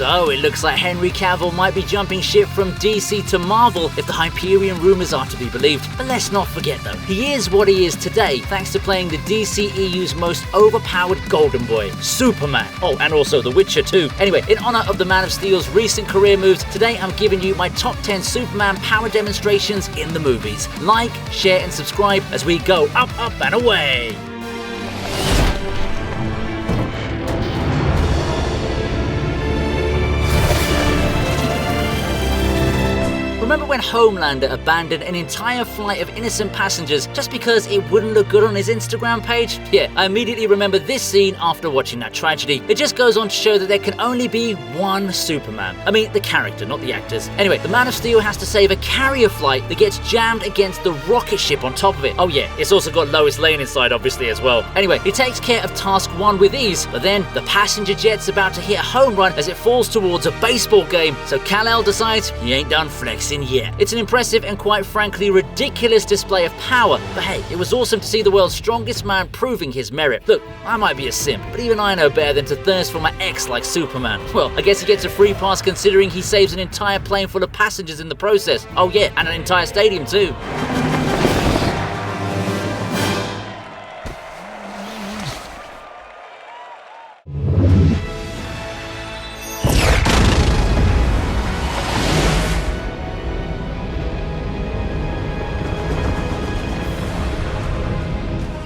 So it looks like Henry Cavil might be jumping ship from DC to Marvel if the Hyperion rumors are to be believed. But let's not forget though, he is what he is today thanks to playing the DCEU's most overpowered golden boy, Superman. Oh, and also The Witcher too. Anyway, in honor of the Man of Steel's recent career moves, today I'm giving you my top 10 Superman power demonstrations in the movies. Like, share and subscribe as we go up, up and away. Remember when Homelander abandoned an entire flight of innocent passengers just because it wouldn't look good on his Instagram page? Yeah, I immediately remember this scene after watching that tragedy. It just goes on to show that there can only be one Superman. I mean, the character, not the actors. Anyway, the Man of Steel has to save a carrier flight that gets jammed against the rocket ship on top of it. Oh yeah, it's also got Lois Lane inside obviously as well. Anyway, he takes care of task 1 with ease, but then the passenger jet's about to hit a home run as it falls towards a baseball game. So Kal-El decides he ain't done flexing yet. It's an impressive and quite frankly ridiculous display of power, but hey, it was awesome to see the world's strongest man proving his merit. Look, I might be a simp, but even I know better than to thirst for my ex like Superman. Well, I guess he gets a free pass considering he saves an entire plane full of passengers in the process. Oh yeah, and an entire stadium too.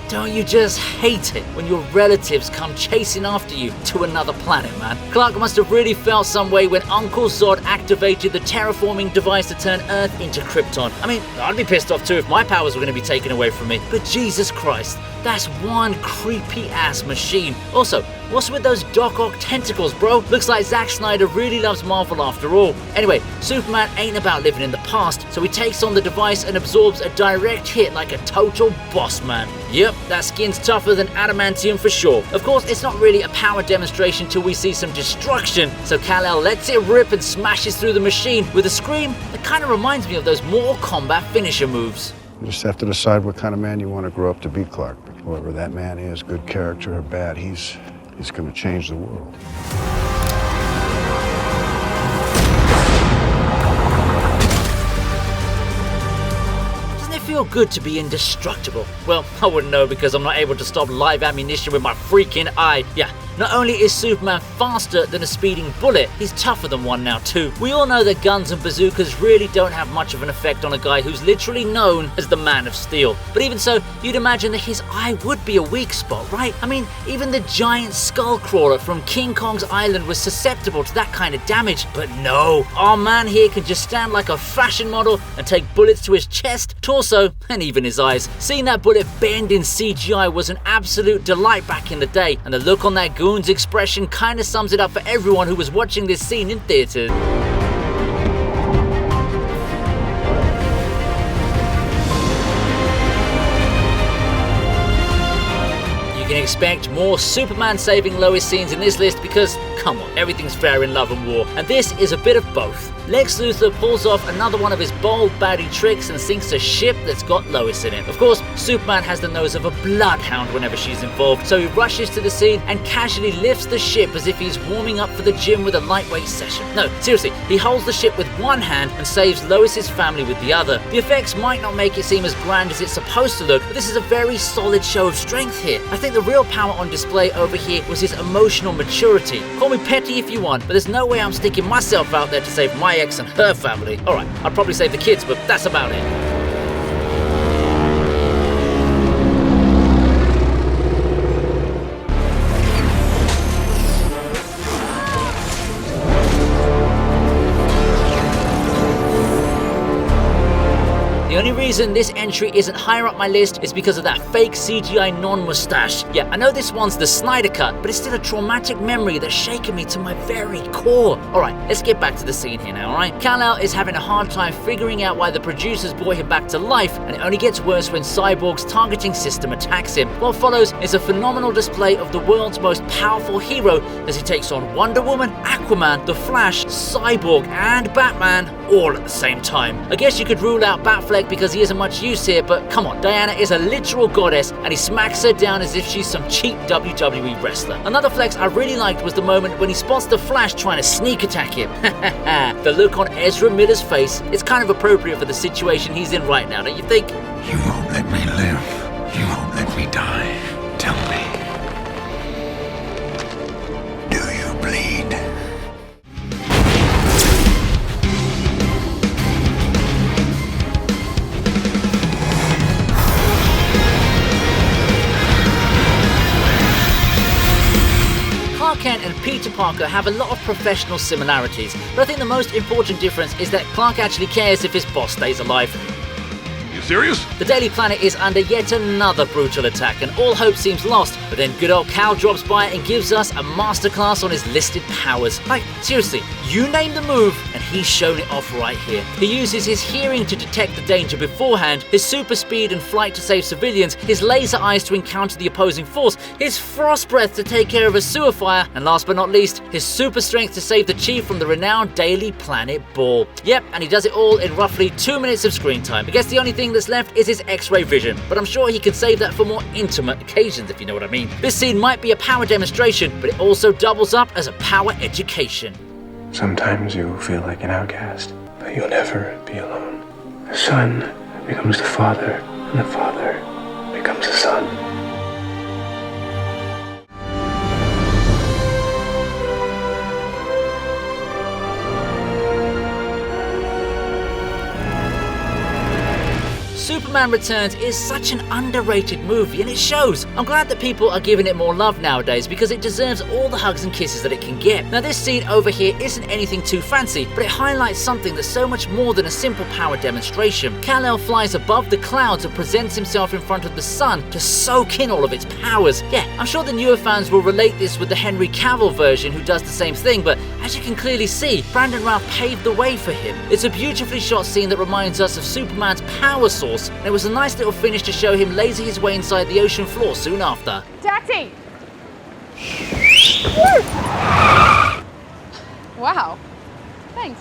Don't you just hate it when your relatives come chasing after you to another planet, man? Clark must have really felt some way when Uncle Zod activated the terraforming device to turn Earth into Krypton. I mean, I'd be pissed off too if my powers were going to be taken away from me. But Jesus Christ, that's one creepy ass machine. Also, what's with those Doc Ock tentacles, bro? Looks like Zack Snyder really loves Marvel after all. Anyway, Superman ain't about living in the past, so he takes on the device and absorbs a direct hit like a total boss man. Yep, that skin's tougher than adamantium for sure. Of course, it's not really a power demonstration till we see some destruction, so Kal-El lets it rip and smashes through the machine with a scream that kind of reminds me of those Mortal Kombat finisher moves. You just have to decide what kind of man you want to grow up to be, Clark. Whoever that man is, good character or bad, he's going to change the world. Feel good to be indestructible. Well, I wouldn't know because I'm not able to stop live ammunition with my freaking eye. Yeah, not only is Superman faster than a speeding bullet, he's tougher than one now too. We all know that guns and bazookas really don't have much of an effect on a guy who's literally known as the Man of Steel. But even so, you'd imagine that his eye would be a weak spot, right? I mean, even the giant skull crawler from King Kong's island was susceptible to that kind of damage. But no, our man here can just stand like a fashion model and take bullets to his chest, torso, and even his eyes. Seeing that bullet bend in CGI was an absolute delight back in the day, and the look on that goon's expression kind of sums it up for everyone who was watching this scene in theaters. You can expect more Superman saving Lois scenes in this list because, come on, everything's fair in love and war, and this is a bit of both. Lex Luthor pulls off another one of his bold baddie tricks and sinks a ship that's got Lois in it. Of course, Superman has the nose of a bloodhound whenever she's involved, so he rushes to the scene and casually lifts the ship as if he's warming up for the gym with a lightweight session. No, seriously, he holds the ship with one hand and saves Lois's family with the other. The effects might not make it seem as grand as it's supposed to look, but this is a very solid show of strength here. I think the real power on display over here was his emotional maturity. Call me petty if you want, but there's no way I'm sticking myself out there to save my ex and her family. Alright, I'd probably save the kids, but that's about it. The only reason this entry isn't higher up my list is because of that fake CGI non-mustache. Yeah, I know this one's the Snyder cut, but it's still a traumatic memory that's shaken me to my very core. Alright, let's get back to the scene here now, alright? Kal-El is having a hard time figuring out why the producers brought him back to life, and it only gets worse when Cyborg's targeting system attacks him. What follows is a phenomenal display of the world's most powerful hero as he takes on Wonder Woman, Aquaman, The Flash, Cyborg, and Batman all at the same time. I guess you could rule out Batfleck because he isn't much use here, but come on, Diana is a literal goddess and he smacks her down as if she's some cheap WWE wrestler. Another flex I really liked was the moment when he spots the Flash trying to sneak attack him. The look on Ezra Miller's face is kind of appropriate for the situation he's in right now, don't you think? You won't let me live. You won't let me die. Tell me. Do you bleed? Clark Kent and Peter Parker have a lot of professional similarities, but I think the most important difference is that Clark actually cares if his boss stays alive. Serious? The Daily Planet is under yet another brutal attack and all hope seems lost, but then good old Cal drops by and gives us a masterclass on his listed powers. Like, seriously, you name the move and he's shown it off right here. He uses his hearing to detect the danger beforehand, his super speed and flight to save civilians, his laser eyes to encounter the opposing force, his frost breath to take care of a sewer fire, and last but not least, his super strength to save the Chief from the renowned Daily Planet ball. Yep, and he does it all in roughly 2 minutes of screen time. I guess the only thing that's left is his X-ray vision, but I'm sure he can save that for more intimate occasions, if you know what I mean. This scene might be a power demonstration, but it also doubles up as a power education. Sometimes you feel like an outcast, but you'll never be alone. The son becomes the father, and the father becomes the son. Superman Returns is such an underrated movie and it shows. I'm glad that people are giving it more love nowadays because it deserves all the hugs and kisses that it can get. Now this scene over here isn't anything too fancy, but it highlights something that's so much more than a simple power demonstration. Kal-El flies above the clouds and presents himself in front of the sun to soak in all of its powers. Yeah, I'm sure the newer fans will relate this with the Henry Cavil version who does the same thing, but as you can clearly see, Brandon Routh paved the way for him. It's a beautifully shot scene that reminds us of Superman's power source, and it was a nice little finish to show him laser his way inside the ocean floor soon after. Taxi! Wow. Thanks.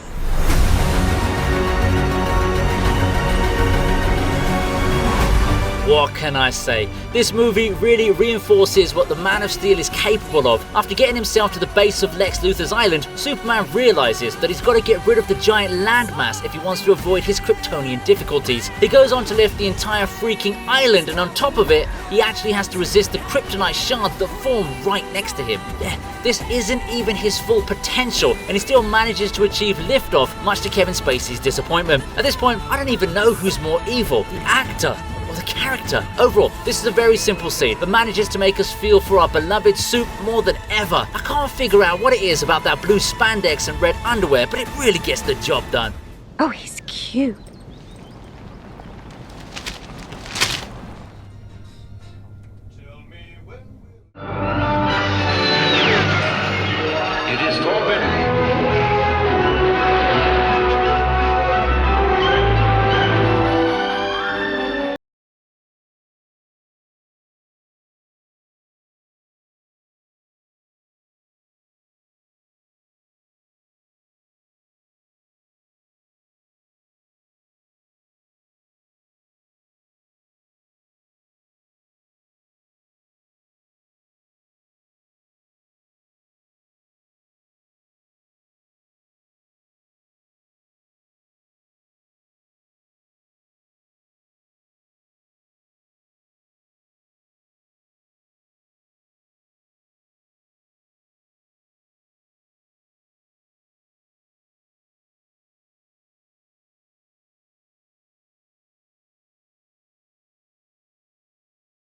What can I say? This movie really reinforces what the Man of Steel is capable of. After getting himself to the base of Lex Luthor's island, Superman realizes that he's got to get rid of the giant landmass if he wants to avoid his Kryptonian difficulties. He goes on to lift the entire freaking island, and on top of it, he actually has to resist the kryptonite shards that form right next to him. Yeah, this isn't even his full potential, and he still manages to achieve liftoff, much to Kevin Spacey's disappointment. At this point, I don't even know who's more evil, the actor or the character. Overall, this is a very simple scene, but manages to make us feel for our beloved Soup more than ever. I can't figure out what it is about that blue spandex and red underwear, but it really gets the job done. Oh, he's cute. It is forbidden.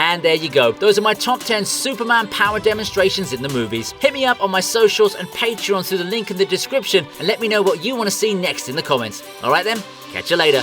And there you go. Those are my top 10 Superman power demonstrations in the movies. Hit me up on my socials and Patreon through the link in the description and let me know what you want to see next in the comments. Alright then, catch you later.